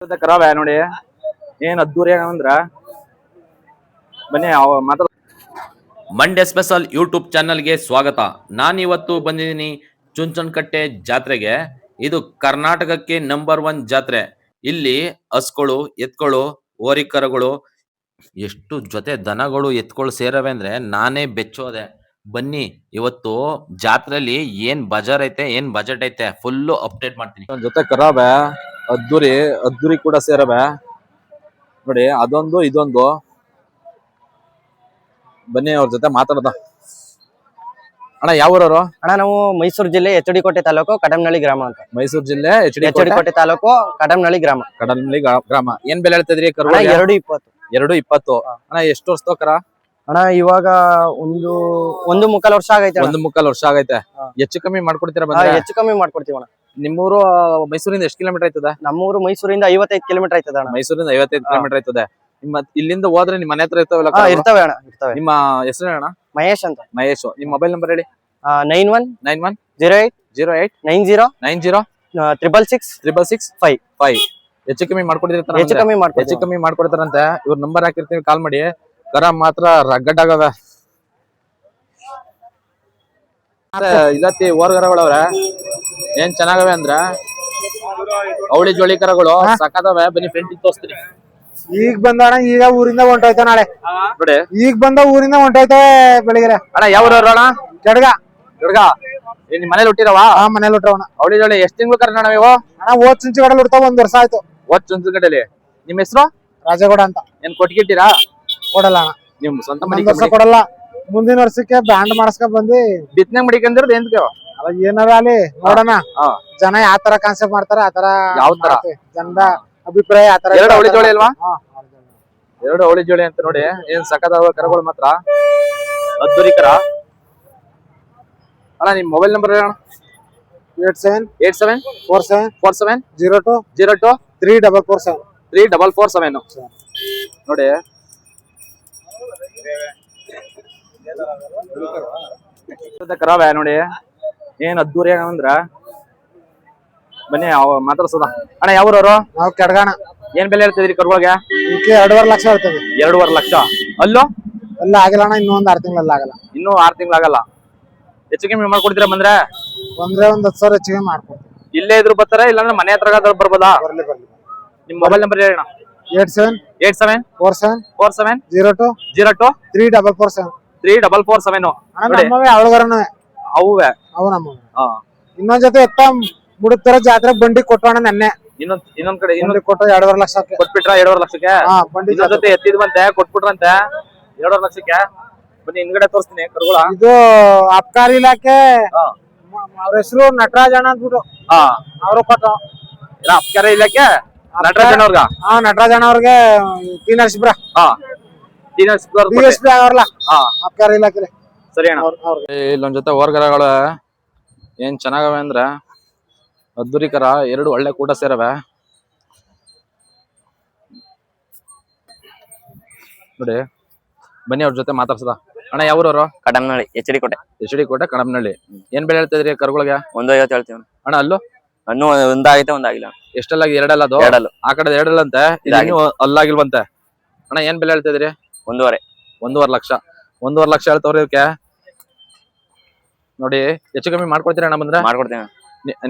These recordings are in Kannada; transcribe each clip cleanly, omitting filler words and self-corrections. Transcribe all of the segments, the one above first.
ಕರಾವ ನೋಡಿ ಏನ್ ಅದ್ದೂರಿ ಅಂದ್ರ ಬನ್ನಿ ಮಾತಾಡ. ಮಂಡ್ಯ ಸ್ಪೆಷಲ್ ಯೂಟ್ಯೂಬ್ ಚಾನಲ್ಗೆ ಸ್ವಾಗತ. ನಾನಿವತ್ತು ಬಂದಿದ್ದೀನಿ ಚುಂಚನಕಟ್ಟೆ ಜಾತ್ರೆಗೆ. ಇದು ಕರ್ನಾಟಕಕ್ಕೆ ನಂಬರ್ 1 ಜಾತ್ರೆ. ಇಲ್ಲಿ ಹಸುಗಳು, ಎತ್ಗಳು, ಹೋರಿಕರುಗಳು, ಎಷ್ಟು ಜೊತೆ ದನಗಳು ಎತ್ಗಳು ಸೇರವೆ ಅಂದ್ರೆ ನಾನೇ ಬೆಚ್ಚೋದೆ. ಬನ್ನಿ ಇವತ್ತು ಜಾತ್ರೆಯಲ್ಲಿ ಏನ್ ಬಜಾರ್ ಐತೆ, ಏನ್ ಬಜೆಟ್ ಐತೆ ಫುಲ್ಲು ಅಪ್ಡೇಟ್ ಮಾಡ್ತೀನಿ. ಜೊತೆ ಕರಾವೆ ಅದ್ದೂರಿ ಕೂಡ ಸೇರವೆ ನೋಡಿ. ಅದೊಂದು ಇದೊಂದು ಬನ್ನಿ ಅವ್ರ ಜೊತೆ ಮಾತಾಡದ. ಅಣ್ಣ ಯಾವ ಊರವರು? ಅಣ್ಣ ನಾವು ಮೈಸೂರು ಜಿಲ್ಲೆ ಎಚ್.ಡಿ. ಕೋಟೆ ತಾಲೂಕು ಕಡಮನಹಳ್ಳಿ ಗ್ರಾಮ ಅಂತ. ಮೈಸೂರು ಜಿಲ್ಲೆ ಎಚ್.ಡಿ. ಕೋಟೆ ತಾಲೂಕು ಕಡಮನಹಳ್ಳಿ ಗ್ರಾಮ. ಕಡಲ್ಮಳ್ಳಿ ಗ್ರಾಮ. ಏನ್ ಬೆಲೆ ಹೇಳ್ತಿದ್ರಿ? 220. 220. ಅಣ್ಣ ಎಷ್ಟು ವರ್ಷದ ಕರ? ಅಣ್ಣ ಇವಾಗ ಒಂದು ಮುಕ್ಕಾಲು ವರ್ಷ ಆಗೈತೆ. 1.25 ವರ್ಷ ಆಗೈತೆ. ಹೆಚ್ಚು ಕಮ್ಮಿ ಮಾಡ್ಕೊಡ್ತೀರಾ? ಹೆಚ್ಚು ಕಮ್ಮಿ ಮಾಡ್ಕೊಡ್ತೀವಿ ಅಣ್ಣ. ನಿಮ್ಮೂರು ಮೈಸೂರಿಂದ ಎಷ್ಟು ಕಿಲೋಮೀಟರ್ ಆಯ್ತದೆ? ನಮ್ಮೂರು ಮೈಸೂರಿಂದ 55 ಕಿಲೋಮೀಟರ್ ಆಯ್ತದ ಅಣ್ಣ. ಮೈಸೂರಿಂದ 55 ಕಿಲೋಮೀಟರ್ ಆಯ್ತದೆ. ನಿಮ್ಮ ಇಲ್ಲಿಂದ ಹೋದ್ರೆ ನಿಮ್ಮ ಮನೆ ಹತ್ರ ಇರ್ತಾವಲ್ಲ? ಇರ್ತವೆ ಅಣ್ಣ, ಇರ್ತವೆ. ನಿಮ್ಮ ಹೆಸರು ಅಣ್ಣ? ಮಹೇಶ್ ಅಂತ. ಮಹೇಶ್. ನಿಮ್ಮ ಮೊಬೈಲ್ ನಂಬರ್ ಹೇಳಿ. 91 08 90 90 666 5. ಹೆಚ್ಚು ಕಮ್ಮಿ ಮಾಡ್ಕೊಡ್ತಿರ್ತಾರ? ಹೆಚ್ಚು ಕಮ್ಮಿ ಮಾಡ್ಕೊಡ್ತೀವಿ. ಹೆಚ್ಚು ಕಮ್ಮಿ ಮಾಡ್ಕೊಡ್ತಾರಂತೆ. ಇವ್ರ ನಂಬರ್ ಹಾಕಿರ್ತೀವಿ, ಕಾಲ್ ಮಾಡಿ. ಕರ ಮಾತ್ರ ರಗ್ಗಡ್ ಆಗವೆ. ಇದತ್ತಿ ಓರ್ಗರಗಳವ್ರೆ ಏನ್ ಚೆನ್ನಾಗವೆ ಅಂದ್ರ ಅವಳಿ ಜೋಳಿ ಕರಗಳು ಸಕ್ಕದವೆ. ಬನ್ನಿ ಫ್ರೆಂಡ್ ತೋರಿಸ್ತೀನಿ. ಈಗ ಬಂದಣ, ಈಗ ಊರಿಂದ ಹೊಂಟೋಯ್ತ ನಾಳೆ ನೋಡಿ. ಈಗ ಬಂದ ಊರಿಂದ ಹೊಂಟೋಯ್ತವೆ ಬೆಳಿಗ್ಗೆ. ಅಣ್ಣ ಯಾವ ಅಣ್ಣ? ಕೆಡ್ಗ. ನಿಮ್ ಮನೇಲಿ ಹುಟ್ಟಿರವ? ಮನೇಲಿ ಹುಟ್ಟವಣ. ಅವಳಿ ಜೋಳಿ ಎಷ್ಟ್ ತಿಂಗಳು ಕರ್ನಾಡ ನೀವು? ಅಣ್ಣ ಓದ್ ಚುಂಚುಗಡಲ್ಲಿ ಹುಡ್ತಾವ, 1 ವರ್ಷ ಆಯ್ತು. ಓದ್ ಚುಂಚನಕಟ್ಟೆಲಿ. ನಿಮ್ ಹೆಸರು? ರಾಜಗೌಡ ಅಂತ. ಏನ್ ಕೊಟ್ಟಿಗಿಟ್ಟಿರಾ? ಕೊಡಲ್ಲ ಅಣ್ಣ, ನಿಮ್ ಸ್ವಂತ ಮನೆ ವರ್ಷ ಕೊಡಲ್ಲ. ಮುಂದಿನ ವರ್ಷಕ್ಕೆ ಬ್ಯಾಂಡ್ ಮಾಡಿಸ್ಕೊಂಡ್ ಬಂದಿ ಬಿತ್ನಾಗ ಮಡಿಕಂದಿರೋದು ಏನ್ ಅಲ್ಲ ಏನಾರ ಅಲ್ಲಿ ನೋಡೋಣ. ಜನ ಯಾವ ತರ ಕಾನ್ಸೆಪ್ಟ್ ಮಾಡ್ತಾರ ಆತರ. ಯಾವ ತರ ಜನದ ಅಭಿಪ್ರಾಯ ಆತರ. 2 ಅವಳಿ ಜೋಳಿ ಅಲ್ವಾ? 2 ಅವಳಿ ಜೋಳಿ ಅಂತ ನೋಡಿ. ಏನ್ ಸಕದಾವ ಕರಗಳು ಮಾತ್ರ ಅದ್ದೂರಿ ಕರ. ಅಣ್ಣ ನಿಮ್ ಮೊಬೈಲ್ ನಂಬರ್ ಹೇಳೋಣ. 87 47 02 3447 3447 ನೋಡಿ. ಕರಾವೆ ನೋಡಿ ಏನ್ ಅದ್ದೂರಿ ಅಂದ್ರ ಬನ್ನಿ ಮಾತಾಡ್ಸೋದ. ಅಣ್ಣ ಯಾವ ಊರವರು? ನಾವು ಕೆಡ್ಗಾಣ. ಏನ್ ಬೆಲೆ ಹೇಳ್ತಿದ್ರಿ ಕರುಗಳಿಗೆ? 2.5 ಲಕ್ಷ ಹೇಳ್ತೇವೆ. 2.5 ಲಕ್ಷ. ಅಲ್ಲೋ ಎಲ್ಲ ಆಗಿಲ್ಲ ಅಣ್ಣ, ಇನ್ನೂ 6 ತಿಂಗಳಲ್ಲಿ ಆಗಲ್ಲ. ಇನ್ನೂ 6 ತಿಂಗಳಾಗಲ್ಲ. ಹೆಚ್ಚು ಕಮ್ಮಿ ಮಾಡ್ಕೊಡ್ತೀರಾ ಬಂದ್ರೆ? ಬಂದ್ರೆ 10 ಸಾವಿರ ಹೆಚ್ಚಿಗೆ ಮಾಡ್ಕೊಡ್ತೀವಿ. ಇಲ್ಲೇ ಇದ್ರು ಬರ್ತಾರ, ಇಲ್ಲಾಂದ್ರೆ ಮನೆ ಹತ್ರ ಬರ್ಬೋದಾ? ಬರ್ಲಿ. ನಿಮ್ ಮೊಬೈಲ್ ನಂಬರ್ ಹೇಳೋಣ. 87 47 47 02 3447 3447. ಅವಳಗರನವೆ ಅವೇ ಅವು ನಮ್ಮ. ಇನ್ನೊಂದ್ ಜೊತೆ ಎತ್ತ ಮುಡುಕ್ತರ ಜಾತ್ರೆ ಬಂಡಿ ಕೊಟ್ಟೋಣ ನೆನ್ನೆ. ಇನ್ನೊಂದ್ ಕಡೆ ಕೊಟ್ಟು 2.5 ಲಕ್ಷಕ್ಕೆ ಕೊಟ್ಬಿಟ್ರ? 2.5 ಲಕ್ಷಕ್ಕೆ ಬಂಡಿ ಜೊತೆ ಎತ್ತಿದ್ವಂತೆ, ಕೊಟ್ಬಿಟ್ರಂತೆ 2.5 ಲಕ್ಷಕ್ಕೆ. ಬನ್ನಿ ಹಿಂದ್ಗಡೆ ತೋರಿಸ್ತೀನಿ ಕರುಗಳ. ಇದು ಅಬ್ಕಾರಿ ಇಲಾಖೆ. ಅವ್ರ ಹೆಸರು ನಟರಾಜ್ ಅಣ್ಣ ಅಂದ್ಬಿಟ್ಟು ಅವರು ಕೊಟ್ಟು. ಅಬ್ಕಾರಿ ಇಲಾಖೆ ನಟರಾಜನ್ ಅವ್ರಗ? ನಟರಾಜ್ ಅಣ್ಣ ಅವ್ರಿಗೆ ಟಿ ನರಸೀಪುರ DSP ಅವ್ರಲ್ಲ ಅಬ್ಕಾರಿ ಇಲಾಖೆ. ಸರಿ ಅಣ್ಣ. ಇಲ್ಲೊಂದ್ ಜೊತೆ ಓರ್ಗರಗಳು ಏನ್ ಚೆನ್ನಾಗವೆ ಅಂದ್ರ ಅದ್ದೂರಿ ಕರ. 2 ಒಳ್ಳೆ ಕೂಟ ಸೇರವೆ ನೋಡಿ. ಬನ್ನಿ ಅವ್ರ ಜೊತೆ ಮಾತಾಡ್ಸದ. ಅಣ್ಣ ಯಾವ ಊರವರು? ಕಡಮನಹಳ್ಳಿ ಎಚ್.ಡಿ. ಕೋಟೆ. ಎಚ್.ಡಿ. ಕೋಟೆ ಕಡಮನಹಳ್ಳಿ. ಏನ್ ಬೆಲೆ ಹೇಳ್ತಿದ್ರಿ ಕರುಗಳಿಗೆ? 150 ಹೇಳ್ತೀವಿ ಅಣ್ಣ. ಅಲ್ಲೂ ಇನ್ನೂ ಒಂದಾಗೈತೆ, ಒಂದಾಗಿಲ್ಲ. ಎಷ್ಟೆಲ್ಲಾಗಿ? 2 ಅಲ್ಲ ಅದು? 2 ಅಲ್ಲ. ಆ ಕಡೆ 2 ಅಲ್ಲ ಅಂತೆ, ಇನ್ನೂ ಅಲ್ಲಾಗಿಲ್ವಂತೆ. ಅಣ್ಣ ಏನ್ ಬೆಲೆ ಹೇಳ್ತಿದ್ರಿ? 1.5 ಲಕ್ಷ. 1.5 ಲಕ್ಷ ಹೇಳ್ತವ್ರಿ ಇವಕ್ಕೆ ನೋಡಿ. ಹೆಚ್ಚು ಕಮ್ಮಿ ಮಾಡ್ಕೊಡ್ತೀರಾ ಅಣ್ಣ ಬಂದ್ರೆ? ಮಾಡ್ಕೊಡ್ತೀನಿ.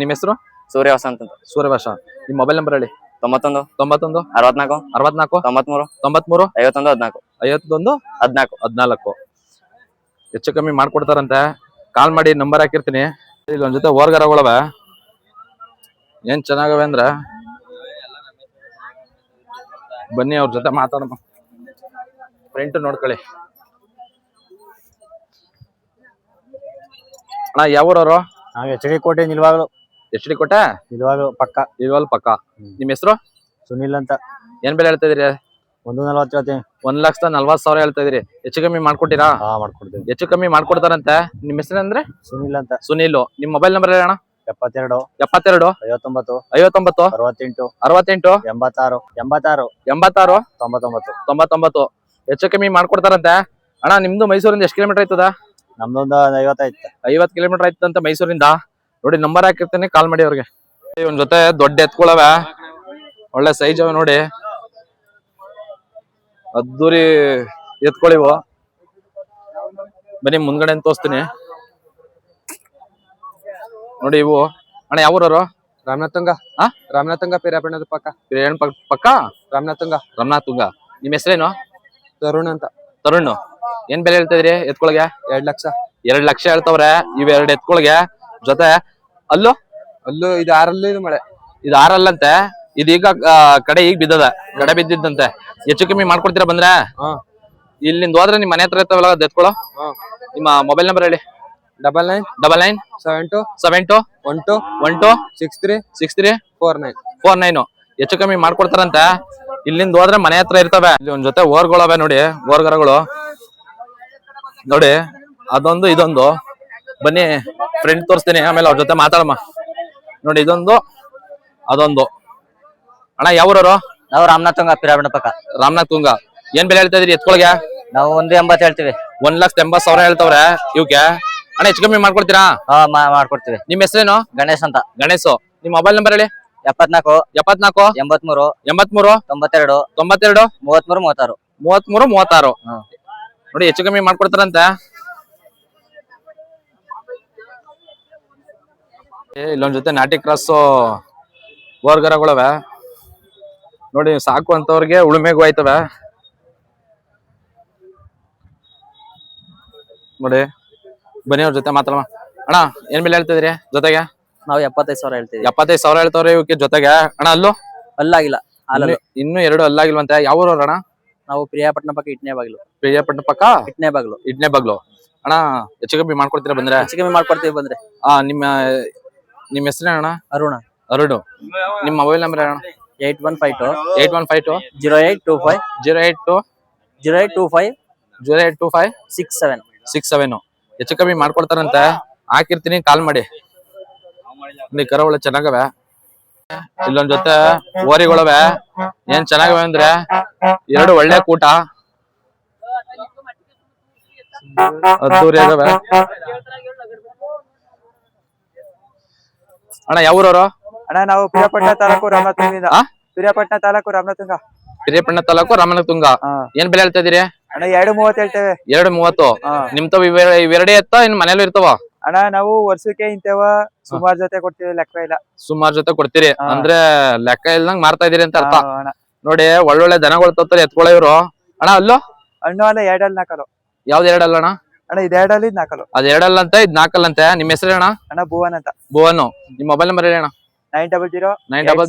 ನಿಮ್ ಹೆಸರು? ಸೂರ್ಯವಾಸ ಅಂತ. ಸೂರ್ಯಭಾಷ. ನಿಮ್ ಮೊಬೈಲ್ ನಂಬರ್ ಹೇಳಿ. 91 94 64 63 93 93 51 14 14. ಹೆಚ್ಚು ಕಮ್ಮಿ ಮಾಡ್ಕೊಡ್ತಾರಂತೆ, ಕಾಲ್ ಮಾಡಿ. ನಂಬರ್ ಹಾಕಿರ್ತೀನಿ. ಇಲ್ಲೊಂದ್ ಜೊತೆ ಓರ್ಗರಗಳವೆ ಏನ್ ಚೆನ್ನಾಗವೆ ಅಂದ್ರ ಬನ್ನಿ ಅವ್ರ ಜೊತೆ ಮಾತಾಡೋಣ. ಫ್ರೆಂಟ್ ನೋಡ್ಕೊಳ್ಳಿ. ಅಣ್ಣ ಯಾವ ಊರವರು? ನಾವು ಎಚ್.ಡಿ. ಕೋಟೆ ನಿಲ್ವಾಗ್ಲು. ಎಚ್.ಡಿ. ಕೋಟೆ ನಿಲ್ವಾಗ್ಲು ಪಕ್ಕ. ನಿಮ್ ಹೆಸರು? ಸುನಿಲ್ ಅಂತ. ಏನ್ ಬೆಲೆ ಹೇಳ್ತಿದ್ರಿ? 140 ಹೇಳ್ತೀನಿ. 1,40,000 ಹೇಳ್ತಾ ಇದ್ರಿ. ಹೆಚ್ಚು ಕಮ್ಮಿ ಮಾಡ್ಕೊಟ್ಟಿರಾ? ಮಾಡ್ಕೊಡ್ತೀವಿ. ಹೆಚ್ಚು ಕಮ್ಮಿ ಮಾಡ್ಕೊಡ್ತಾರಂತೆ. ನಿಮ್ ಹೆಸರು ಅಂದ್ರೆ? ಸುನಿಲ್ ಅಂತ. ಸುನೀಲ್. ನಿಮ್ ಮೊಬೈಲ್ ನಂಬರ್ ಹೇಳೋಣ. 72 59 69 68 68 86 86 86 99 99. ಹೆಚ್ಚು ಕಮ್ಮಿ ಮಾಡ್ಕೊಡ್ತಾರಂತೆ. ಅಣ್ಣ ನಿಮ್ದು ಮೈಸೂರಿಂದ ಎಷ್ಟು ಕಿಲೋಮೀಟರ್ ಆಯ್ತದ? ನಮ್ದೊಂದು 50 ಕಿಲೋಮೀಟರ್ ಆಯ್ತಂತ ಮೈಸೂರಿಂದ. ನೋಡಿ ನಂಬರ್ ಹಾಕಿರ್ತೀನಿ, ಕಾಲ್ ಮಾಡಿ ಅವ್ರಿಗೆ. ಒಂದ್ ಜೊತೆ ದೊಡ್ಡ ಎತ್ಕೊಳವೆ ಒಳ್ಳೆ ಸೈಜ್ ಅವ ನೋಡಿ, ಅದ್ದೂರಿ ಎತ್ಕೊಳ್ಳಿವು. ಬನ್ನಿ ಮುಂದ್ಗಡೆ ಅಂತ ತೋರಿಸ್ತೀನಿ ನೋಡಿ. ಇವು ಅಣ್ಣ ಯಾವ ಊರವರು? ರಾಮನಾಥಂಗ. ರಾಮನಾಥಂಗ ಪಿರಿಯಾಪಟ್ಟಣದ ಪಕ್ಕ ರಾಮನಾಥಂಗ. ರಾಮನಾಥುಂಗ. ನಿಮ್ ಹೆಸರೇನು? ತರುಣ್ ಅಂತ. ತರುಣ್. ಏನ್ ಬೆಲೆ ಹೇಳ್ತಿದ್ರಿ ಎತ್ಕೊಳಗೆ? 2 ಲಕ್ಷ. 2 ಲಕ್ಷ ಹೇಳ್ತವ್ರೆ ಇವ್ 2 ಎತ್ಕೊಳಗೆ. ಜೊತೆ ಅಲ್ಲೂ ಇದು 6 ಇದು ಮಳೆ. ಇದು 6 ಅಲ್ಲಂತೆ. ಇದೀಗ ಕಡೆ ಈಗ ಬಿದ್ದದ, ಕಡೆ ಬಿದ್ದಿದ್ದಂತೆ. ಹೆಚ್ಚು ಕಮ್ಮಿ ಮಾಡ್ಕೊಡ್ತೀರಾ ಬಂದ್ರೆ? ಇಲ್ಲಿಂದ ಹೋದ್ರೆ ನಿಮ್ ಮನೆ ಹತ್ರ ಇರ್ತಾವಲ್ಲ ಎತ್ಕೊಳ್ಳೋ. ನಿಮ್ಮ ಮೊಬೈಲ್ ನಂಬರ್ ಹೇಳಿ. 99 72 12 63 49. ಹೆಚ್ಚು ಕಮ್ಮಿ ಮಾಡ್ಕೊಡ್ತಾರಂತೆ. ಇಲ್ಲಿಂದ ಹೋದ್ರೆ ಮನೆ ಹತ್ರ ಇರ್ತವೆ. ಇಲ್ಲಿ ಒಂದ್ ಜೊತೆ ಓರ್ಗಳವೆ ನೋಡಿ, ಓರ್ಗರಗಳು ನೋಡಿ. ಅದೊಂದು ಇದೊಂದು. ಬನ್ನಿ ಫ್ರೆಂಡ್ ತೋರಿಸ್ತೀನಿ, ಆಮೇಲೆ ಅವ್ರ ಜೊತೆ ಮಾತಾಡಮ್ಮ. ನೋಡಿ ಇದೊಂದು ಅದೊಂದು. ಅಣ್ಣ ಯಾವೂರವರು? ನಾವು ರಾಮನಾಥಂಗ ಪಿರಿಯಾಪಟ್ಟಣ ಪಕ್ಕ. ರಾಮನಾಥುಂಗ. ಏನ್ ಬೆಲೆ ಹೇಳ್ತಾ ಇದ್ರಿ ಎತ್ಕೊಳಗೆ? ನಾವು 180 ಹೇಳ್ತೀವಿ. 1,80,000 ಹೇಳ್ತವ್ರೆ ಇವಕ್ಕೆ. ಅಣ್ಣ ಹೆಚ್ಚು ಕಮ್ಮಿ ಮಾಡ್ಕೊಡ್ತೀರಾ? ಮಾಡ್ಕೊಡ್ತೀವಿ. ನಿಮ್ ಹೆಸರೇನು? ಗಣೇಶ್ ಅಂತ. ಗಣೇಶ್. ನಿಮ್ ಮೊಬೈಲ್ ನಂಬರ್ ಹೇಳಿ. 74 73 83 92 33 36. 36. ನೋಡಿ ಹೆಚ್ಚು ಕಮ್ಮಿ ಮಾಡ್ಕೊಡ್ತಾರಂತೆ. ಇಲ್ಲೊಂದ್ ಜೊತೆ ನಾಟಿ ಕ್ರಾಸ್ ಓರ್ಗರಗಳವೆ ನೋಡಿ. ಸಾಕು ಅಂತವ್ರಿಗೆ ಉಳುಮೆಗೂ ಆಯ್ತವೆ ನೋಡಿ. ಬನ್ನಿ ಅವ್ರ ಜೊತೆ ಮಾತಾಡೋಣ. ಅಣ್ಣ ಏನ್ ಬೆಲೆ ಹೇಳ್ತಿದ್ರಿ ಜೊತೆಗೆ? ನಾವು 75,000 ಹೇಳ್ತೀವಿ. 75,000 ಹೇಳ್ತವ್ರೆ ಇವಕ್ಕೆ ಜೊತೆಗೆ. ಅಣ್ಣ ಅಲ್ಲೂ ಅಲ್ಲಾಗಿಲ್ಲ. ಇನ್ನು 2 ಅಲ್ಲಾಗಿಲ್ವಂತೆ. ಯಾವ ಊರವ್ರ ಅಣ್ಣ? ನಾವು ಪಿರಿಯಾಪಟ್ಟಣ ಪಕ್ಕ ಇಟ್ನೆ ಪಕ್ಕ ಇಟ್ನೆ ಬಾಗ್ಲು. ಅಣ್ಣ ಹೆಚ್ಚು ಕಮ್ಮಿ ಮಾಡ್ಕೊಡ್ತೀರಾ ಬಂದ್ರೆ? ಹೆಚ್ಚು ಕಮ್ಮಿ ಮಾಡ್ಕೊಡ್ತೀವಿ ಬಂದ್ರೆ. ನಿಮ್ಮ ಹೆಸರೇ ಅಣ್ಣ? ಅರುಣ. ನಿಮ್ಮ ಮೊಬೈಲ್ ನಂಬರ್ ಅಣ್ಣ? 8152 0825 0825 67. ಹೆಚ್ಚು ಕಮ್ಮಿ ಮಾಡ್ಕೊಡ್ತಾರಂತೆ. ಹಾಕಿರ್ತೀನಿ, ಕಾಲ್ ಮಾಡಿ. ಕರ ಒಳ್ಳೆ ಚೆನ್ನಾಗವೆ. ಇಲ್ಲೊಂದ್ ಜೊತೆ ಓರಿಗಳವೆ. ಏನ್ ಚೆನ್ನಾಗವೆ ಅಂದ್ರೆ 2 ಒಳ್ಳೆ ಕೂಟ ಅದ್ದೂರಿ ಆಗವೆ. ಅಣ್ಣ ಯಾವ ಊರವರು? ಅಣ್ಣ ನಾವು ಪಿರಿಯಾಪಟ್ಟಣ ತಾಲೂಕು ರಾಮನಾಥುಂಗ. ಪಿರಿಯಾಪಟ್ಟಣ ತಾಲೂಕು ರಾಮನಾಥುಂಗ. ಏನ್ ಬೆಲೆ ಹೇಳ್ತಾ ಇದೀರಿ? ಅಣ್ಣ 230 ಹೇಳ್ತೇವೆ. 230. ನಿಮ್ತಾವ ಇವೆರಡೇ ಎತ್ತ ಇನ್ ಮನೇಲಿ ಇರ್ತಾವ? ಅಣ್ಣ ನಾವು ವರ್ಷಕ್ಕೆ ಇಂತವ ಸುಮಾರು ಜೊತೆ ಕೊಡ್ತೀವಿ, ಲೆಕ್ಕ ಇಲ್ಲ. ಸುಮಾರು ಜೊತೆ ಕೊಡ್ತೀರಿ ಅಂದ್ರೆ ಲೆಕ್ಕ ಇಲ್ದಂಗ್ ಮಾರ್ತಾ ಇದೀರಿ ಅಂತ ಅರ್ಥ. ನೋಡಿ ಒಳ್ಳೊಳ್ಳೆ ದನಗಳು ತೋತಾರೆ ಎತ್ಕೊಳ್ಳೋ ಇವ್ರು. ಅಣ್ಣ ಅಲ್ಲೋ ಹಣ್ಣು ಅಲ್ಲ 2 ಅಲ್ಲಿ 4. ಯಾವ್ದು 2 ಅಲ್ಲ ಅಣ್ಣ? ಅಣ್ಣ ಇದು 2 ಅಲ್ಲಿ 4. ಅದ್ 2 ಅಲ್ಲಂತೆ, ಇದ್ 4 ಅಲ್ಲಂತೆ. ನಿಮ್ ಹೆಸರು ಅಣ್ಣ? ಅಣ್ಣ ಭುವನ್ ಅಂತ. ಭುವನ್. ನಿಮ್ ಮೊಬೈಲ್ ನಂಬರ್ ಹೇಳಿ ಅಣ್ಣ? 900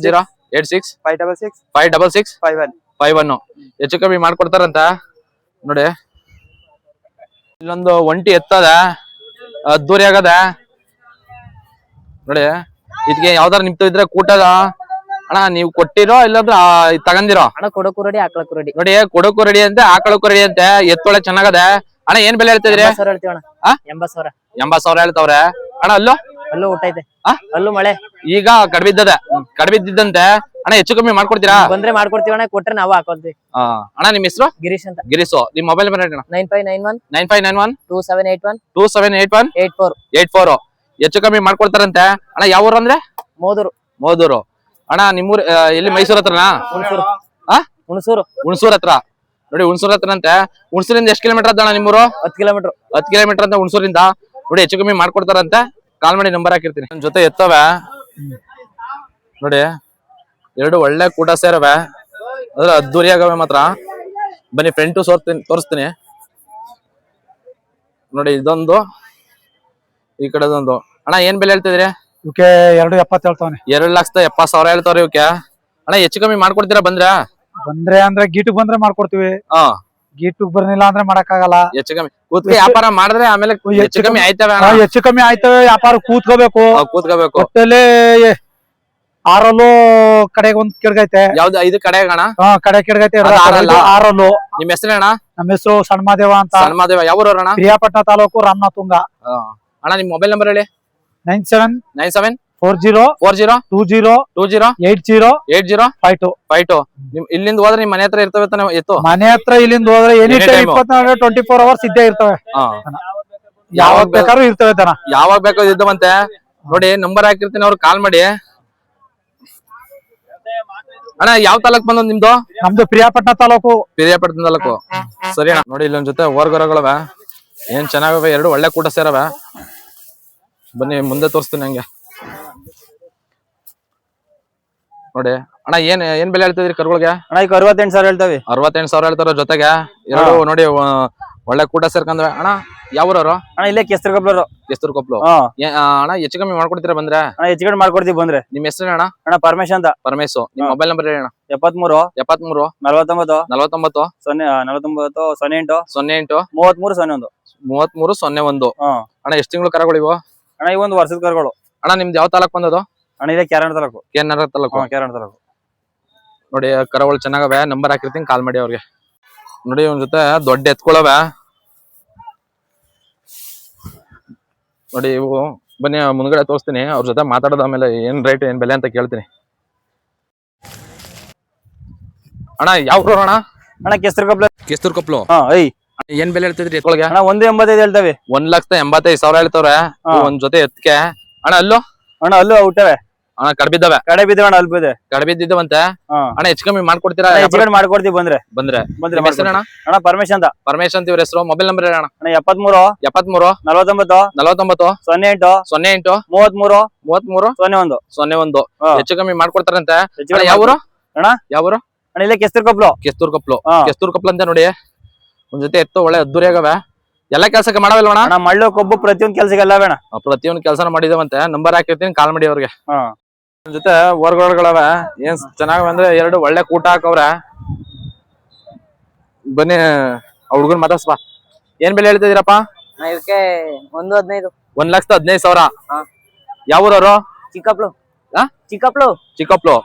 86 566 566 51. ಹೆಚ್ಚು ಕಮ್ಮಿ ಮಾಡ್ಕೊಡ್ತಾರಂತ ನೋಡಿ. ಇಲ್ಲೊಂದು ಒಂಟಿ ಎತ್ತದ ಅದ್ದೂರಿ ಆಗದ ನೋಡಿ. ಇದಕ್ಕೆ ಯಾವ್ದಾರ ನಿಮ್ತು ಇದ್ರೆ ಕೂಟದ ಅಣ್ಣ ನೀವು ಕೊಟ್ಟಿರೋ ಇಲ್ಲಾಂದ್ರೆ ತಗಂದಿರೋ? ಅಣ್ಣ ಕೊಡೋಕು ರೆಡಿ, ಹಾಕ್ಳಕ್ಕೂ ರೆಡಿ. ನೋಡಿ ಕೊಡೋಕು ರೆಡಿ ಅಂತೆ, ಹಾಕಳಕ್ಕೂ ರೆಡಿ ಅಂತೆ. ಎತ್ತೊಳೆ ಚೆನ್ನಾಗದ. ಅಣ್ಣ ಏನ್ ಬೆಲೆ ಹೇಳ್ತಿದ್ರಿ? 80,000 ಹೇಳ್ತವ್ರೆ. ಅಣ್ಣ ಅಲ್ಲೂ ಊಟ ಐತೆ. ಅಲ್ಲೂ ಮಳೆ ಈಗ ಕಡ್ಬಿದ್ದಂತೆ. ಅಣ್ಣ ಹೆಚ್ಚು ಕಮ್ಮಿ ಮಾಡ್ಕೊಡ್ತೀರಾ? ಬಂದ್ರೆ ಮಾಡ್ಕೊಡ್ತೀವಿ ಅಣ್ಣ, ಕೊಟ್ರೆ ನಾವು ಹಾಕೊಳ್ತೀವಿ. ಅಣ್ಣ ನಿಮ್ ಹೆಸರು? ಗಿರೀಶ್ ಅಂತ. ಗಿರೀಶ್. ನಿಮ್ ಮೊಬೈಲ್ ನಂಬರ್ ಹೇಳಿ? 9591 2781 84. ಹೆಚ್ಚು ಕಮ್ಮಿ ಮಾಡ್ಕೊಡ್ತಾರಂತೆ. ಅಣ್ಣ ಯಾವ ಊರು ಅಂದ್ರೆ? ಮೋದೂರು. ಅಣ್ಣ ನಿಮ್ಮೂರ್ ಎಲ್ಲಿ? ಮೈಸೂರ್ ಹತ್ರನಾ? ಹುಣಸೂರ್ ಹತ್ರ. ನೋಡಿ ಹುಣಸೂರ್ ಹತ್ರ ಅಂತೆ. ಹುಣಸೂರಿಂದ ಎಷ್ಟು ಕಿಲೋಮೀಟರ್ ಅದ ಅಣ್ಣ ನಿಮ್ಮೂರು? 10 ಕಿಲೋಮೀಟರ್. 10 ಕಿಲೋಮೀಟರ್ ಅಂತ ಹುಣಸೂರಿಂದ. ನೋಡಿ ಹೆಚ್ಚು ಕಮ್ಮಿ ಮಾಡ್ಕೊಡ್ತಾರಂತೆ. ಕಾಲ್ ಮಾಡಿ, ನಂಬರ್ ಹಾಕಿರ್ತೀನಿ. ನನ್ ಜೊತೆ ಎತ್ತವೆ ನೋಡಿ. 2 ಒಳ್ಳೆ ಕೂಟ ಸೇರವೆ, ಅದ್ರ ಅದ್ದೂರಿ ಆಗವೆ ಮಾತ್ರ. ಬನ್ನಿ ಫ್ರಂಟ್ ತೋರಿಸ್ತೀನಿ ನೋಡಿ. ಇದೊಂದು, ಈ ಕಡೆದೊಂದು. ಅಣ್ಣ ಏನ್ ಬೆಲೆ ಹೇಳ್ತಿದ್ರಿ ಇವಕ್ಕೆ? 270 ಹೇಳ್ತಾವನೆ. 2,70,000 ಹೇಳ್ತಾವ್ರಿ ಇವಕ್ಕೆ. ಅಣ್ಣ ಹೆಚ್ಚು ಕಮ್ಮಿ ಮಾಡ್ಕೊಡ್ತೀರಾ ಬಂದ್ರೆ? ಅಂದ್ರೆ ಗೀಟು ಬಂದ್ರೆ ಮಾಡ್ಕೊಡ್ತೀವಿ. ಗೀಟು ಬರ್ನಿಲ್ಲ ಅಂದ್ರೆ ಮಾಡಕ್ಕಾಗಲ್ಲ. ಹೆಚ್ಚು ಕಮ್ಮಿ ಕೂತ್ಕೆ ವ್ಯಾಪಾರ ಮಾಡಿದ್ರೆ ಆಮೇಲೆ ಹೆಚ್ಚು ಕಮ್ಮಿ ಆಯ್ತವೆ. ಹೆಚ್ಚು ಕಮ್ಮಿ ಆಯ್ತವೆ. ವ್ಯಾಪಾರ ಕೂತ್ಕೋಬೇಕು. ಒಟ್ಟಲ್ಲಿ 6 ಕಡೆಗೆ ಒಂದ್ ಕೆಡ್ಗೈತೆ. ಯಾವ್ದು? 5 ಕಡೆಗಣ? ಕಡೆ ಕೆಡ್ಗೈತೆ. 6 ನಿಮ್ ಹೆಸರು ಅಣ್ಣ? ನಮ್ಮ ಹೆಸರು ಸಣ್ಮಾದೇವ ಅಂತ. ಸಣ್ಮಾದೇವ. ಯಾವ ಊರಣ್ಣ? ಪಿರಿಯಾಪಟ್ಟಣ ತಾಲೂಕು ರಾಮನಾಥುಂಗ. ಅಣ್ಣ ನಿಮ್ ಮೊಬೈಲ್ ನಂಬರ್ ಹೇಳಿ? 97 40 20 80 52. ನಿಮ್ ಇಲ್ಲಿಂದ ಹೋದ್ರೆ ನಿಮ್ ಮನೆ ಹತ್ರ ಇರ್ತವೆ ತಾನೆ ಎತ್ತು? ಮನೆ ಹತ್ರ ಇಲ್ಲಿಂದ ಹೋದ್ರೆ ಎನಿ ಟೈಮ್ 24 ಅವರ್ಸ್ ಇದ್ದೇ ಇರ್ತವೆ. ಯಾವಾಗ ಬೇಕಾದ್ರೂ ಇರ್ತವೆ ದನ. ಯಾವಾಗ ಬೇಕಾದ್ರೂ ಇದ್ದವಂತೆ. ನೋಡಿ ನಂಬರ್ ಹಾಕಿರ್ತೀನಿ, ಅವ್ರು ಕಾಲ್ ಮಾಡಿ. ಅಣ್ಣ ಯಾವ ತಾಲೂಕ್ ಬಂದದ್ ನಿಮ್ದು? ನಮ್ದು ಪ್ರಿಯಾಪಟ್ಟಣ ತಾಲೂಕು. ಪಿರಿಯಾಪಟ್ಟಣ ತಾಲೂಕು. ಸರಿ ಅಣ್ಣ, ನೋಡಿ ಇಲ್ಲೊಂದ್ ಜೊತೆ ಓರ್ಗರಗಳವ, ಏನ್ ಚೆನ್ನಾಗವೆ, ಎರಡು ಒಳ್ಳೆ ಕೂಟ ಸೇರವ. ಬನ್ನಿ ಮುಂದೆ ತೋರಿಸ್ತೀನಿ ಹಂಗೆ. ನೋಡಿ ಅಣ್ಣ, ಏನ್ ಬೆಲೆ ಹೇಳ್ತಿದ್ರಿ ಕರುಗಳಿಗೆ? ಅಣ್ಣ ಈಗ 68,000 ಹೇಳ್ತಾವೆ. 68,000 ಹೇಳ್ತಾರ ಜೊತೆಗೆ. ಎರಡು ನೋಡಿ ಒಳ್ಳೆ ಕೂಟ ಸೇರ್ಕಂದ್ವೆ. ಅಣ್ಣ ಯಾವ್ರವ್ರು? ಅಣ್ಣ ಇಲ್ಲೇ ಕೆಸ್ತೂರು ಎಸ್ತೂರ್ ಕೊಪ್ಲು. ಅಣ್ಣ ಹೆಚ್ಚು ಕಮ್ಮಿ ಮಾಡ್ಕೊಡ್ತೀರಾ ಬಂದ್ರೆ? ಅಣ್ಣ ಹೆಚ್ಚು ಕಡಿಮೆ ಮಾಡ್ಕೊಡ್ತೀವಿ ಬಂದ್ರೆ. ನಿಮ್ ಹೆಸರು ಅಣ್ಣ? ಅಣ್ಣ ಪರಮೇಶ್ ಅಂತ. ಪರಮೇಶು. ನಿಮ್ ಮೊಬೈಲ್ ನಂಬರ್ ಹೇಳಿ ಅಣ್ಣ. 73 73 49 49 08 08 33 01. ಅಣ್ಣ ಎಷ್ಟ್ ತಿಂಗಳು ಕರಗಳಿವು? ಅಣ್ಣ ಈ ಒಂದು ವರ್ಷದ ಕರುಗಳು. ಅಣ್ಣ ನಿಮ್ದು ಯಾವ ತಾಲೂಕ್ ಬಂದದು? ಅಣ್ಣ ಇಲ್ಲೇ ಕ್ಯಾರಣ ತಾಲೂಕು. KNR ತಾಲೂಕು. ಕ್ಯಾರಣ ತಾಲೂಕು. ನೋಡಿ ಕರಗಳು ಚೆನ್ನಾಗವೆ, ನಂಬರ್ ಹಾಕಿರ್ತೀನಿ, ಕಾಲ್ ಮಾಡಿ ಅವ್ರಿಗೆ. ನೋಡಿ ಒಂದ್ ಜೊತೆ ದೊಡ್ಡ ಎತ್ಕೊಳವೆ. ನೋಡಿ ಇವು ಬನ್ನಿ ಮುಂದ್ಗಡೆ ತೋರಿಸ್ತೀನಿ, ಅವ್ರ ಜೊತೆ ಮಾತಾಡೋದ ಆಮೇಲೆ ಏನ್ ರೇಟ್ ಏನ್ ಬೆಲೆ ಅಂತ ಕೇಳ್ತೀನಿ. ಅಣ್ಣ ಯಾವ ಅಣ್ಣ? ಅಣ್ಣ ಕೆಸ್ತೂರ್ ಕೊಪ್ಲು. ಏನ್ ಬೆಲೆ ಹೇಳ್ತಿದ್ರಿ ಎತ್ಕೊಳಗೆ? ಅಣ್ಣ 185 ಹೇಳ್ತವೆ. 1,85,000 ಹೇಳ್ತವ್ರೆ ಒಂದ್ ಜೊತೆ ಎತ್ಕೆ. ಅಣ್ಣ ಅಲ್ಲೂ ಹುಟ್ಟವೆ. ಅಣ್ಣ ಕಡ್ಬಿದ್ದಾವೆ. ಕಡೆ ಬಿದ್ದವೆ ಅಣ್ಣ, ಅಲ್ಪ ಇದೆ. ಕಡೆ ಬಿದ್ದಿದ್ದವಂತೆ. ಅಣ್ಣ ಹೆಚ್ಚು ಕಮ್ಮಿ ಮಾಡ್ಕೊಡ್ತೀರಾ? ಹೆಚ್ಚು ಕಡಿಮೆ ಮಾಡ್ಕೊಡ್ತೀವಿ ಬಂದ್ರೆ. ನಿಮ್ಮ ಹೆಸರು ಅಣ್ಣ? ಅಣ್ಣ ಪರಮೇಶ್ ಅಂತ. ಪರಮೇಶ್ ಅಂತ ಇವ್ರ ಹೆಸರು. ಮೊಬೈಲ್ ನಂಬರ್ ಹೇಳಣ್ಣ. ಅಣ್ಣ 73 49 08 08 33 01. ಹೆಚ್ಚು ಕಮ್ಮಿ ಮಾಡ್ಕೊಡ್ತಾರಂತೆ. ಯಾವೂರು ಅಣ್ಣ? ಯಾವೂರು ಅಣ್ಣ ಇಲ್ಲೇ ಕೆಸ್ತೂರ್ ಕೊಪ್ಲು ಅಂತ. ನೋಡಿ ಒಂದ್ ಜೊತೆ ಎತ್ತು ಒಳ್ಳೆ ಅದ್ದೂರಿಯಾಗವೆ. ಎಲ್ಲಾ ಕೆಲ್ಸಕ್ಕೆ ಮಾಡವಲ್ವಣ? ಅಣ್ಣ ಮಳ್ಳು ಕೊಬ್ಬು ಪ್ರತಿಯೊಂದು ಕೆಲ್ಸಕ್ಕೆಲ್ಲ ಬೇಡ. ಪ್ರತಿಯೊಂದು ಕೆಲಸನ ಮಾಡಿದವಂತೆ. ನಂಬರ್ ಹಾಕಿರ್ತೀನಿ, ಕಾಲ್ ಮಾಡಿ ಅವ್ರಿಗೆ. ಜೊತೆ ಓರ್ಗಳವೆ, ಏನ್ ಚೆನ್ನಾಗವೆ ಅಂದ್ರೆ ಎರಡು ಒಳ್ಳೆ ಕೂಟ ಹಾಕವ್ರೆ. ಬನ್ನಿ ಹುಡ್ಗನ್ ಮಾತಾಡ್ಸ್ಬಾ. ಏನ್ ಬೆಲೆ ಹೇಳ್ತಿದ್ದೀರಪ್ಪ? ಇದಕ್ಕೆ 115. 1,15,000. ಯಾವೂರವ್ರು? ಚಿಕ್ಕಪ್ಲು. ಚಿಕ್ಕಪ್ಲು.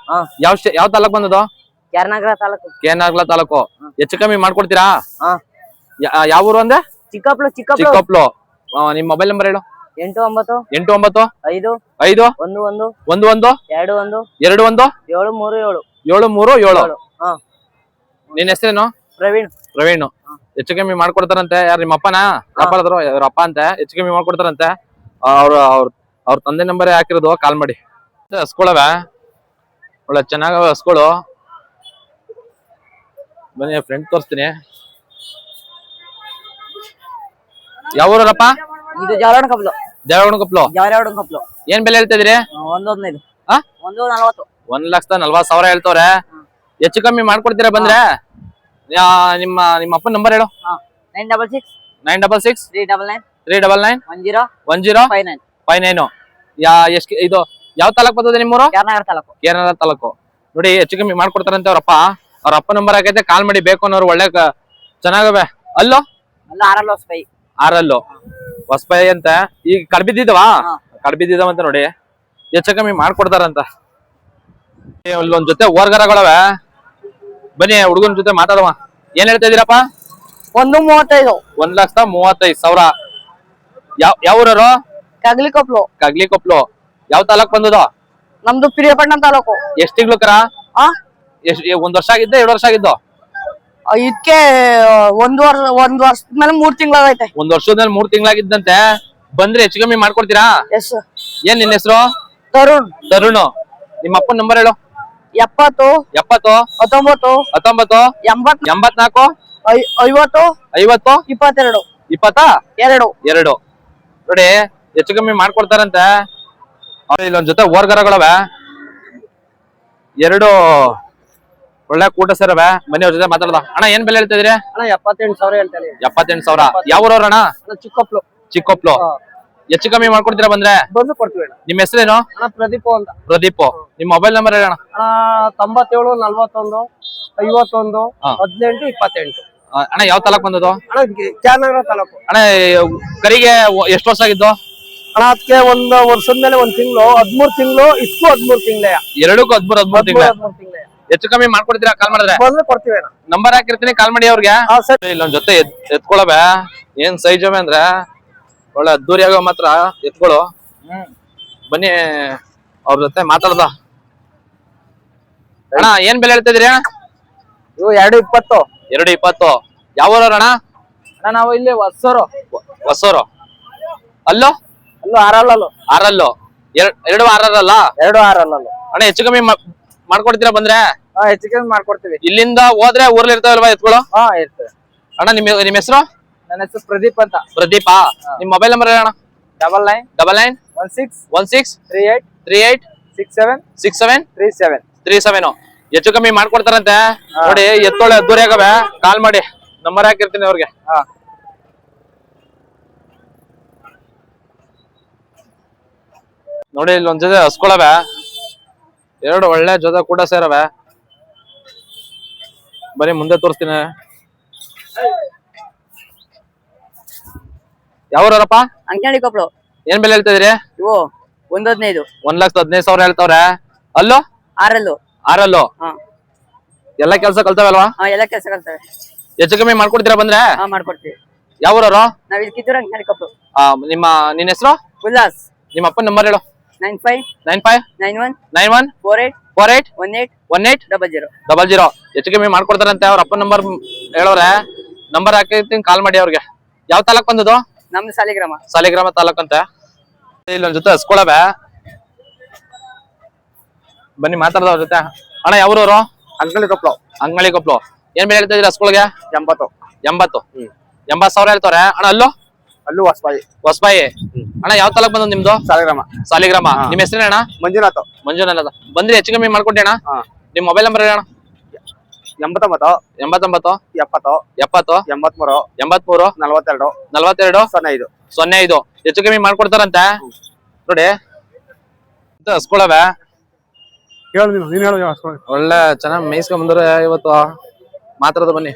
ಯಾವ ತಾಲೂಕ್ ಬಂದದು? KNR ತಾಲೂಕು. ಹೆಚ್ಚು ಕಮ್ಮಿ ಮಾಡ್ಕೊಡ್ತೀರಾ? ಯಾವ ಊರು ಅಂದೆ? ಚಿಕ್ಕಪ್ಲು. ನಿಮ್ ಮೊಬೈಲ್ ನಂಬರ್ ಹೇಳು. 89 89 5 5 11 11 21 21 737. ನಿನ್ ಹೆಸರೇನು? ಪ್ರವೀಣ್. ಹೆಚ್ಚು ಕಮ್ಮಿ ಮಾಡ್ಕೊಡ್ತಾರಂತೆ. ಯಾರು ನಿಮ್ಮ ಅಪ್ಪನ? ವ್ಯಾಪಾರದ್ರು ಅವ್ರ ಅಪ್ಪ ಅಂತೆ. ಹೆಚ್ಚು ಕಮ್ಮಿ ಮಾಡ್ಕೊಡ್ತಾರಂತೆ. ಅವ್ರ ತಂದೆ ನಂಬರೇ ಹಾಕಿರೋದು, ಕಾಲ್ ಮಾಡಿ. ಹಸ್ಕೊಳವೆ ಒಳ್ಳೆ ಚೆನ್ನಾಗವೆ ಹಸ್ಗಳು. ಬನ್ನಿ ಫ್ರೆಂಡ್ ತೋರಿಸ್ತೀನಿ. ಯಾವ ಊರಪ್ಪ? ಇದು ಜಾರವಣ ಕಪ್ಲು. ಏನ್ ಬೆಲೆ ಹೇಳ್ತಾ ಇದೀರಿ? 115. 1,40,000 ಹೇಳ್ತವ್ರೆ. ಹೆಚ್ಚು ಕಮ್ಮಿ ಮಾಡ್ಕೊಡ್ತೀರಾ ಬಂದ್ರೆ? ನಿಮ್ಮ ಅಪ್ಪನ ನಂಬರ್ ಹೇಳು. 966 399 1059. ಇದು ಯಾವ ತಾಲೂಕ್ ಬರ್ತದೆ ನಿಮ್ಮೂರು? KNR ತಾಲೂಕು. ನೋಡಿ ಹೆಚ್ಚು ಕಮ್ಮಿ ಮಾಡ್ಕೊಡ್ತಾರಂತೆ ಅವ್ರಪ್ಪ. ಅವ್ರ ಅಪ್ಪ ನಂಬರ್ ಹಾಕೈತೆ, ಕಾಲ್ ಮಾಡಿ ಬೇಕು ಅನ್ನೋರು. ಒಳ್ಳೆ ಚೆನ್ನಾಗವೆ. ಅಲ್ಲೋ ಆರಲ್ಲು ಹೊಸಬೈ ಅಂತ. ಈಗ ಕಡ್ಬಿದ್ದಿದವಂತ. ನೋಡಿ ಹೆಚ್ಚು ಕಮ್ಮಿ ಮಾಡ್ಕೊಡ್ತಾರಂತ. ಒಂದ್ ಜೊತೆ ಓರ್ಗರಗಳವೆ. ಬನ್ನಿ ಹುಡುಗನ ಜೊತೆ ಮಾತಾಡುವ. ಏನ್ ಹೇಳ್ತಾ ಇದೀರಪ್ಪ? 135. 1,35,000. ಯಾವ ಊರವರು? ಕಗ್ಲಿಕೊಪ್ಲು. ಯಾವ ತಾಲೂಕ್ ಬಂದದು? ನಮ್ದು ಪ್ರಿಯಾಪಟ್ಟಣ ತಾಲೂಕು. ಎಷ್ಟ್ ತಿಂಗಳು ಕರ? ಒಂದ್ ವರ್ಷ ಆಗಿದ್ದ, 2 ವರ್ಷ ಆಗಿದ್ದು? ಇದಕ್ಕೆ ಒಂದ್ ವರ್ಷದ ಮೇಲೆ 3 ತಿಂಗಳಾಗೈತೆ. ಒಂದ್ ವರ್ಷದ ಮೇಲೆ 3 ತಿಂಗಳಾಗಿದ್ದಂತೆ. ಬಂದ್ರೆ ಹೆಚ್ಚು ಕಮ್ಮಿ ಮಾಡ್ಕೊಡ್ತೀರಾ? ಏನ್ ನಿನ್ನ ಹೆಸರು? ತರುಣ್. ನಿಮ್ಮ ಅಪ್ಪನ ನಂಬರ್ ಹೇಳು. 70 19 19 84 50 22 22. ನೋಡಿ ಹೆಚ್ಚು ಕಮ್ಮಿ ಮಾಡ್ಕೊಡ್ತಾರಂತೆ. ಇಲ್ಲೊಂದ್ ಜೊತೆ ಓರ್ಗರಗಳವೆ, ಎರಡು ಒಳ್ಳೆ ಕೂಟ ಸೇರವೆ. ಬನ್ನಿ ಅವ್ರ ಜೊತೆ ಮಾತಾಡ್ದ. ಅಣ್ಣ ಏನ್ ಬೆಲೆ ಹೇಳ್ತಾ ಇದೀರಿ? 78,000 ಹೇಳ್ತಾರೆ. 78,000. ಯಾವ ಊರವ್ರಣ್ಣ? ಚಿಕ್ಕಪ್ಲು. ಹೆಚ್ಚು ಕಮ್ಮಿ ಮಾಡ್ಕೊಡ್ತೀರಾ ಬಂದ್ರೆ? ಕೊಡ್ತೀವಿ. ನಿಮ್ ಹೆಸರೇನು? ಪ್ರದೀಪ್. ನಿಮ್ ಮೊಬೈಲ್ ನಂಬರ್ ಹೇಳೋಣ. 97 41 51 18 28. ಅಣ್ಣ ಯಾವ ತಾಲೂಕ್ ಬಂದದು? KNR ತಾಲೂಕು. ಅಣ್ಣ ಕರಿಗೆ ಎಷ್ಟು ವರ್ಷ ಆಗಿದ್ದು? ಅಣ್ಣ ಅದಕ್ಕೆ ಒಂದ್ ವರ್ಷದ ಮೇಲೆ 1 ತಿಂಗಳು, 13 ತಿಂಗಳು. ಇಷ್ಟು 13 ತಿಂಗಳೇ. ಎರಡಕ್ಕೂ 13 ತಿಂಗಳೇ. ಹೆಚ್ಚು ಕಮ್ಮಿ ಮಾಡ್ಕೊಡ್ತೀರಾ? ಕಾಲ್ ಮಾಡಿದ್ರೆ ಕೊಡ್ತೀವಿ. ನಂಬರ್ ಹಾಕಿರ್ತೀನಿ, ಕಾಲ್ ಮಾಡಿ ಅವ್ರಿಗೆ. ಇಲ್ಲೊಂದ್ ಜೊತೆ ಎತ್ಕೊಳವೆ. ಏನ್ ಸೈಜ್ ಅವೆ ಅಂದ್ರೆ ಒಳ್ಳೆ ಅದ್ದೂರಿ ಆಗೋ ಮಾತ್ರ ಎತ್ಕೊಳು. ಬನ್ನಿ ಅವ್ರ ಜೊತೆ ಮಾತಾಡ್ದ. ಅಣ್ಣ ಏನ್ ಬೆಲೆ ಹೇಳ್ತಿದ್ರಿ? ಇವು 220. 220. ಯಾವ ಊರವ್ರಣ್ಣ? ನಾವು ಇಲ್ಲಿ ಹೊಸೂರು. ಅಲ್ಲೋ ಆರಲ್ಲು. 2 ಆರಲ್ಲ. ಎರಡು ಆರಲ್ಲ. ಅಣ್ಣ ಹೆಚ್ಚು ಕಮ್ಮಿ ಮಾಡ್ಕೊಡ್ತೀರಾ ಬಂದ್ರೆ? ಹೆಚ್ಚು ಕಮ್ಮಿ ಮಾಡ್ಕೊಡ್ತೀವಿ. ಇಲ್ಲಿಂದ ಹೋದ್ರೆ ಊರ್ಲಿ ಇರ್ತಾವಲ್ವಾ ಎತ್ಕೊಳ್ಳೋ? ಇರ್ತದೆ. ಅಣ್ಣ ನಿಮ್ ಹೆಸರು? ನನ್ನ ಹೆಸರು ಪ್ರದೀಪ್ ಅಂತ. ಪ್ರದೀಪಾ? ನಿಮ್ ಮೊಬೈಲ್ ನಂಬರ್ ಹೇಳಣ್ಣ. 99 16 38 38 67 67 37. 37. ಹೆಚ್ಚು ಕಮ್ಮಿ ಮಾಡ್ಕೊಡ್ತಾರಂತೆ ನೋಡಿ. ಎತ್ತೊಳ್ಳೆ ಅದ್ದೂರಿ ಆಗವೆ. ಕಾಲ್ ಮಾಡಿ, ನಂಬರ್ ಹಾಕಿರ್ತೀನಿ ಅವ್ರಿಗೆ. ನೋಡಿ ಇಲ್ಲಿ ಒಂದ್ ಜೊತೆ ಹಸ್ಕೊಳವೆ, 2 ಒಳ್ಳೆ ಜೊತೆ ಕೂಡ ಸೇರವೆ. ಬರೀ ಮುಂದೆ ತೋರಿಸ್ತೀನಿ. ಯಾವ್ರಪ್ಪ? ಅಂಕನಹಳ್ಳಿ ಕೊಪ್ಪಳು. ಏನ್ ಬೆಲೆ ಹೇಳ್ತಾ ಇದೀರಿ? ಇವು 115. 1,15,000 ಹೇಳ್ತಾವ್ರೆ. ಅಲ್ಲೋ? 6 6 ಎಲ್ಲ ಕೆಲ್ಸ ಕಲ್ತಾವಲ್ವಾ? ಎಲ್ಲ ಕೆಲಸ ಕಲ್ತವೆ. ಹೆಚ್ಚು ಕಮ್ಮಿ ಮಾಡ್ಕೊಡ್ತೀರಾ ಬಂದ್ರೆ? ಮಾಡ್ಕೊಡ್ತೀವಿ. ಯಾವ್ರವ್ರು? ನಾವ್ ಇಲ್ಲಿ ಕಿತ್ತೂರು ಅಂಕನಹಳ್ಳಿ ಕೊಪ್ಪಳು. ನಿನ್ ಹೆಸರು? ಉಲ್ಲಾಸ್. ನಿಮ್ಮ ಅಪ್ಪನ ನಂಬರ್ ಹೇಳು. 95 95 91 91 48 48 18 18 00. 00. ಹೆಚ್ಚು ಕಮ್ಮಿ ಮಾಡ್ಕೊಡ್ತಾರಂತೆ. ಅವ್ರ ಅಪ್ಪನ ನಂಬರ್ ಹೇಳೋರೆ. ನಂಬರ್ ಹಾಕಿರ್ತೀನಿ, ಕಾಲ್ ಮಾಡಿ ಅವ್ರಿಗೆ. ಯಾವ ತಾಲೂಕ್ ಬಂದದು? ನಮ್ದು ಸಾಲಿಗ್ರಾಮ. ಸಾಲಿಗ್ರಾಮ ತಾಲೂಕ್ ಅಂತೆ. ಇಲ್ಲೊಂದ್ ಜೊತೆ ಹಸ್ಕೊಳವೆ, ಬನ್ನಿ ಮಾತಾಡ್ದ ಅವ್ರ ಜೊತೆ. ಅಣ್ಣ ಯಾವ್ರವ್ರು? ಅಂಕನಹಳ್ಳಿ ಕೊಪ್ಪಳು. ಅಂಗಳಿ ಕೊಪ್ಪಳು. ಏನ್ ಬೆಲೆ ಹೇಳ್ತಾ ಇದೀರಿ ಹಸ್ಕೊಳಗೆ? 80. 80,000 ಹೇಳ್ತಾವ್ರೆ. ಅಣ್ಣ ಅಲ್ಲೂ ಹೊಸಬಾಯಿ. ಹೊಸಬಾಯಿ. ಅಣ್ಣ ಯಾವ ತಾಲೂಕ್ ಬಂದ ನಿಮ್ದು? ಸಾಲಿಗ್ರಾಮ. ಸಾಲಿಗ್ರಾಮ. ನಿಮ್ ಹೆಸರೇನ ಅಣ್ಣ? ಮಂಜುನಾಥ್. ಮಂಜುನಾಥ. ಬಂದ್ರಿ ಹೆಚ್ಚು ಕಮ್ಮಿ ಮಾಡ್ಕೊಟ್ಟೆ ಅಣ್ಣ. ನಿಮ್ ಮೊಬೈಲ್ ನಂಬರ್ ಹೇಳಣ್ಣ. 89 89 70 70 83 83 42 42 05. 05. ಹೆಚ್ಚು ಕಮ್ಮಿ ಮಾಡ್ಕೊಡ್ತಾರಂತೆ ನೋಡಿ. ಹಸ್ಕೊಳವೆ, ಹೇಳು ನೀನ್ ಹೇಳು. ಒಳ್ಳೆ ಚೆನ್ನಾಗ್ ಮೇಯ್ಸ್ಕೊಂಡ್ ಬಂದ್ರೆ ಇವತ್ತು. ಮಾತಾಡೋದು ಬನ್ನಿ.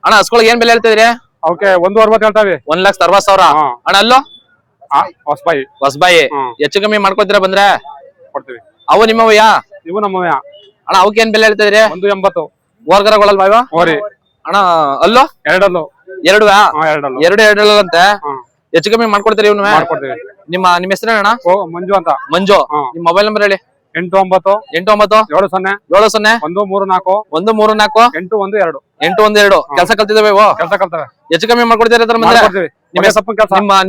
ಅಣ್ಣ ಹಸ್ಕೊಳಗೆ ಏನ್ ಬೆಲೆ ಹೇಳ್ತಿದ್ರಿ? ಅವಕ್ಕೆ 160 ಹೇಳ್ತಾವೆ. 1,60,000. ಅಣ್ಣ ಅಲ್ಲೋ? ಹೊಸಬಾಯಿ. ಹೊಸಬಾಯಿ. ಹೆಚ್ಚು ಕಮ್ಮಿ ಮಾಡ್ಕೊತೀರಾ ಬಂದ್ರೆ? ಕೊಡ್ತೀವಿ. ಅವು ನಿಮ್ಮವಯ್ಯ? ಇವು ನಮ್ಮವೇ. ಅಣ್ಣ ಅವಕ್ಕೆ ಏನ್ ಬೆಲೆ ಹೇಳ್ತಿದ್ರಿ? 180. ಓರ್ಗರಗಳಲ್ವಾ ಇವ? ಓರಿ. ಅಣ್ಣ ಅಲ್ಲೋ? 2 ಎರಡು 2 ಅಂತೆ. ಹೆಚ್ಚು ಕಮ್ಮಿ ಮಾಡ್ಕೊಡ್ತೀರಿ ಇವ್ನು? ಮಾಡ್ಕೊಡ್ತೀವಿ. ನಿಮ್ಮ ಹೆಸರೇನ? ಮಂಜು ಅಂತ. ಮಂಜು. ನಿಮ್ ಮೊಬೈಲ್ ನಂಬರ್ ಹೇಳಿ. 89 89 70 70 134 134 812 812. ಕೆಲಸ ಕಲ್ತಿದಾವೆ ಇವು? ಕೆಲಸ ಕಲ್ತವೆ. ಹೆಚ್ಚು ಕಮ್ಮಿ ಮಾಡ್ಕೊಡ್ತೀರಾ ಬಂದ್ರೆ? ಮಾಡ್ಕೊಡ್ತೀವಿ.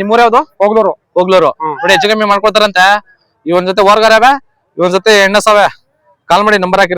ನಿಮ್ಮೂರ ಯಾವ್ದು? ಹೋಗ್ಲೂರು. ನೋಡಿ ಹೆಚ್ಚು ಕಮ್ಮಿ ಮಾಡ್ಕೊಡ್ತಾರಂತೆ. ಇವನ್ ಜೊತೆ ಓರ್ಗರವೆ, ಇವನ್ ಜೊತೆ ಎಣ್ಣಸವೆ. ಕಾಲ್ ಮಾಡಿ, ನಂಬರ್ ಹಾಕಿ.